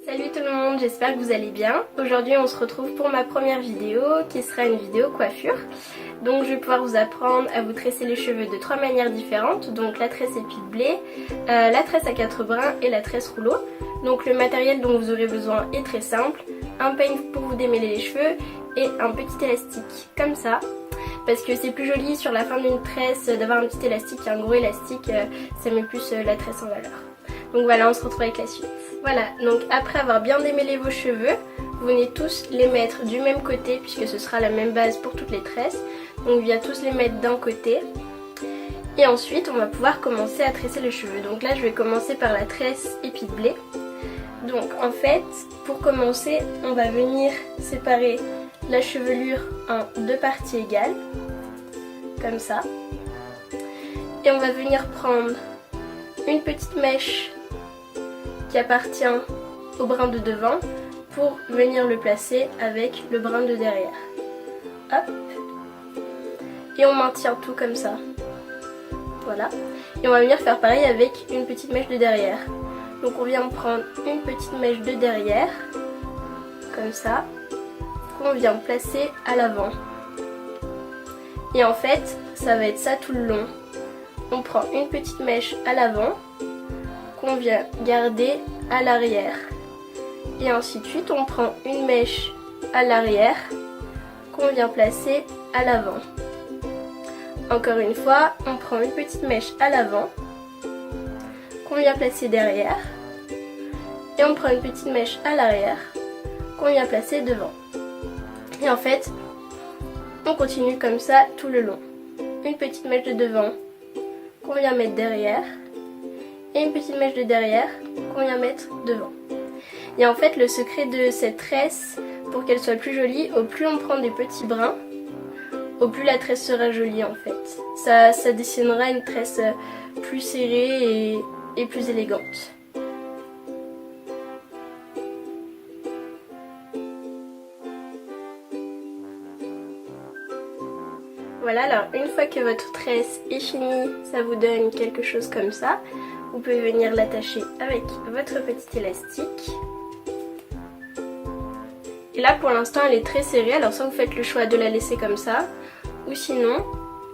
Salut tout le monde, j'espère que vous allez bien. Aujourd'hui on se retrouve pour ma première vidéo qui sera une vidéo coiffure. Donc je vais pouvoir vous apprendre à vous tresser les cheveux de 3 manières différentes. Donc la tresse épi-blé, la tresse à 4 brins et la tresse rouleau. Donc le matériel dont vous aurez besoin est très simple. Un peigne pour vous démêler les cheveux et un petit élastique comme ça. Parce que c'est plus joli sur la fin d'une tresse d'avoir un petit élastique et un gros élastique, ça met plus la tresse en valeur. Donc voilà, on se retrouve avec la suite. Voilà, donc après avoir bien démêlé vos cheveux, vous venez tous les mettre du même côté puisque ce sera la même base pour toutes les tresses. Donc on vient tous les mettre d'un côté. Et ensuite on va pouvoir commencer à tresser les cheveux. Donc là je vais commencer par la tresse épi de blé. Donc en fait, pour commencer, on va venir séparer la chevelure en deux parties égales. Comme ça. Et on va venir prendre une petite mèche qui appartient au brin de devant pour venir le placer avec le brin de derrière. Hop. Et on maintient tout comme ça. Voilà. Et on va venir faire pareil avec une petite mèche de derrière. Donc on vient prendre une petite mèche de derrière, comme ça, qu'on vient placer à l'avant. Et en fait, ça va être ça tout le long. On prend une petite mèche à l'avant, qu'on vient garder à l'arrière. Et ainsi de suite, on prend une mèche à l'arrière, qu'on vient placer à l'avant. Encore une fois, on prend une petite mèche à l'avant, qu'on vient placer derrière. Et on prend une petite mèche à l'arrière, qu'on vient placer devant. Et en fait, on continue comme ça tout le long. Une petite mèche de devant qu'on vient mettre derrière et une petite mèche de derrière qu'on vient mettre devant. Et en fait le secret de cette tresse, pour qu'elle soit plus jolie, au plus on prend des petits brins, au plus la tresse sera jolie en fait. Ça dessinera une tresse plus serrée et plus élégante. Voilà, alors une fois que votre tresse est finie, ça vous donne quelque chose comme ça. Vous pouvez venir l'attacher avec votre petit élastique. Et là pour l'instant elle est très serrée, alors soit vous faites le choix de la laisser comme ça, ou sinon,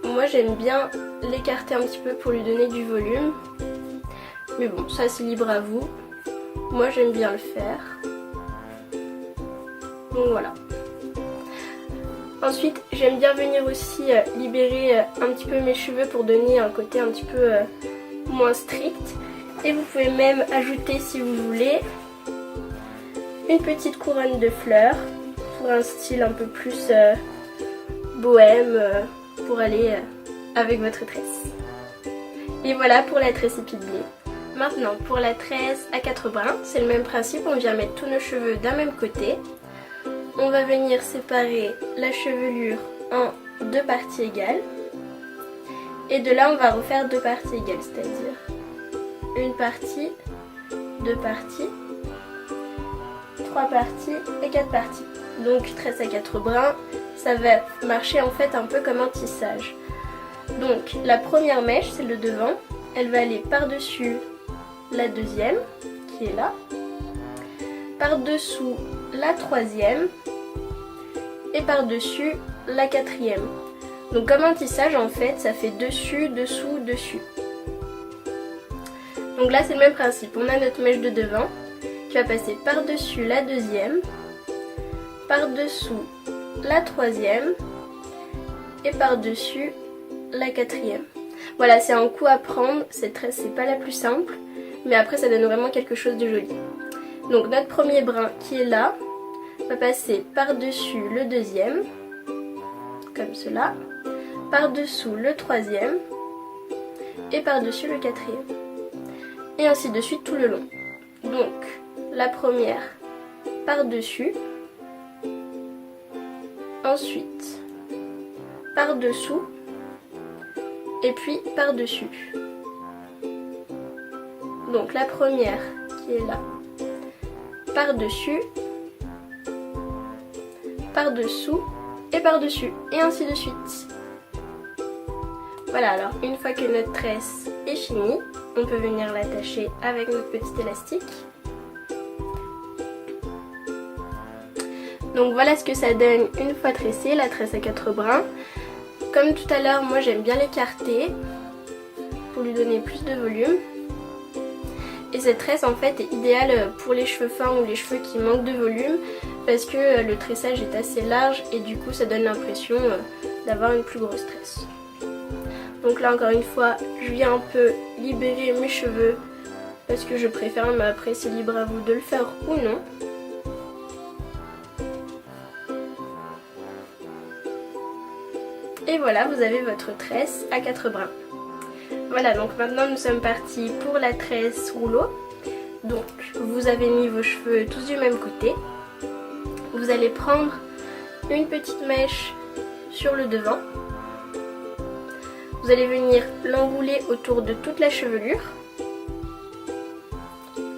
moi j'aime bien l'écarter un petit peu pour lui donner du volume. Mais bon, ça c'est libre à vous. Moi j'aime bien le faire. Donc voilà. Ensuite, j'aime bien venir aussi libérer un petit peu mes cheveux pour donner un côté un petit peu moins strict. Et vous pouvez même ajouter, si vous voulez, une petite couronne de fleurs pour un style un peu plus bohème pour aller avec votre tresse. Et voilà pour la tresse épi de blé. Maintenant, pour la tresse à 4 brins, c'est le même principe, on vient mettre tous nos cheveux d'un même côté. On va venir séparer la chevelure en deux parties égales. Et de là, on va refaire deux parties égales, c'est-à-dire une partie, deux parties, trois parties et quatre parties. Donc, tresse à 4 brins, ça va marcher en fait un peu comme un tissage. Donc, la première mèche, c'est le devant. Elle va aller par-dessus la deuxième, qui est là. Par-dessous la troisième. Et par-dessus la quatrième. Donc comme un tissage en fait, ça fait dessus, dessous, dessus. Donc là c'est le même principe, on a notre mèche de devant qui va passer par-dessus la deuxième, par-dessous la troisième et par-dessus la quatrième. Voilà, c'est un coup à prendre, cette tresse c'est pas la plus simple, mais après ça donne vraiment quelque chose de joli. Donc notre premier brin qui est là, va passer par-dessus le deuxième, comme cela, par-dessous le troisième et par-dessus le quatrième. Et ainsi de suite tout le long. Donc, la première par-dessus, ensuite par-dessous et puis par-dessus. Donc la première qui est là, par-dessus, par-dessous et par-dessus, et ainsi de suite. Voilà, alors une fois que notre tresse est finie, on peut venir l'attacher avec notre petit élastique. Donc voilà ce que ça donne une fois tressée, la tresse à 4 brins. Comme tout à l'heure, moi j'aime bien l'écarter pour lui donner plus de volume. Et cette tresse en fait est idéale pour les cheveux fins ou les cheveux qui manquent de volume parce que le tressage est assez large et du coup ça donne l'impression d'avoir une plus grosse tresse. Donc là encore une fois, je viens un peu libérer mes cheveux parce que je préfère, mais après c'est libre à vous de le faire ou non. Et voilà, vous avez votre tresse à 4 brins. Voilà, donc maintenant nous sommes partis pour la tresse rouleau. Donc vous avez mis vos cheveux tous du même côté. Vous allez prendre une petite mèche sur le devant. Vous allez venir l'enrouler autour de toute la chevelure.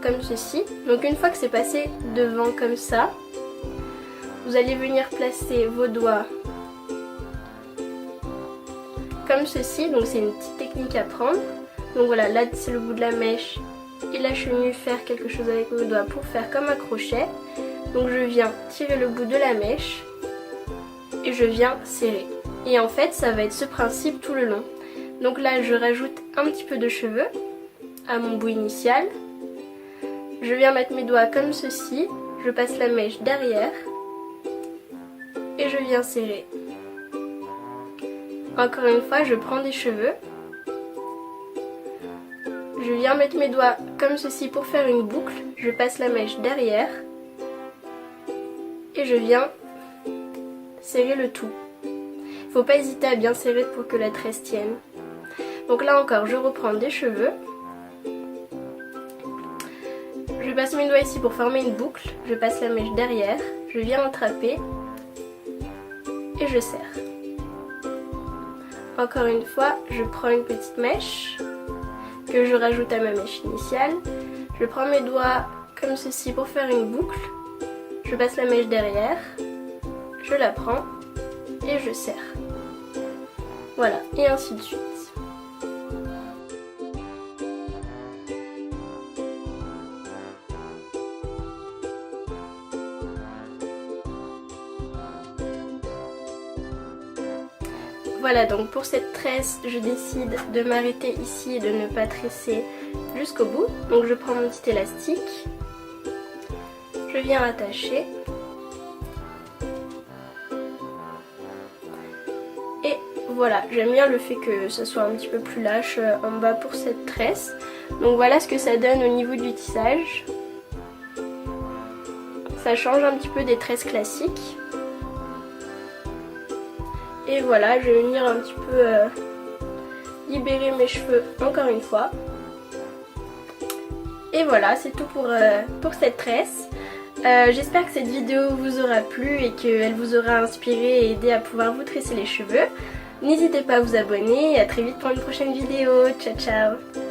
Comme ceci. Donc une fois que c'est passé devant comme ça, vous allez venir placer vos doigts comme ceci. Donc c'est une petite technique à prendre. Donc voilà, là c'est le bout de la mèche et là je suis venue faire quelque chose avec mes doigts pour faire comme un crochet. Donc je viens tirer le bout de la mèche et je viens serrer. Et en fait ça va être ce principe tout le long. Donc là je rajoute un petit peu de cheveux à mon bout initial. Je viens mettre mes doigts comme ceci, je passe la mèche derrière et je viens serrer. Encore une fois, je prends des cheveux. Je viens mettre mes doigts comme ceci pour faire une boucle. Je passe la mèche derrière. Et je viens serrer le tout. Faut pas hésiter à bien serrer pour que la tresse tienne. Donc là encore, je reprends des cheveux. Je passe mes doigts ici pour former une boucle. Je passe la mèche derrière. Je viens attraper. Et je serre. Encore une fois, je prends une petite mèche que je rajoute à ma mèche initiale. Je prends mes doigts comme ceci pour faire une boucle. Je passe la mèche derrière. Je la prends et je serre. Voilà, et ainsi de suite. Voilà, donc pour cette tresse, je décide de m'arrêter ici et de ne pas tresser jusqu'au bout. Donc je prends mon petit élastique, je viens attacher et voilà, j'aime bien le fait que ce soit un petit peu plus lâche en bas pour cette tresse. Donc voilà ce que ça donne au niveau du tissage. Ça change un petit peu des tresses classiques. Et voilà, je vais venir un petit peu libérer mes cheveux encore une fois. Et voilà, c'est tout pour cette tresse. J'espère que cette vidéo vous aura plu et qu'elle vous aura inspiré et aidé à pouvoir vous tresser les cheveux. N'hésitez pas à vous abonner et à très vite pour une prochaine vidéo. Ciao ciao!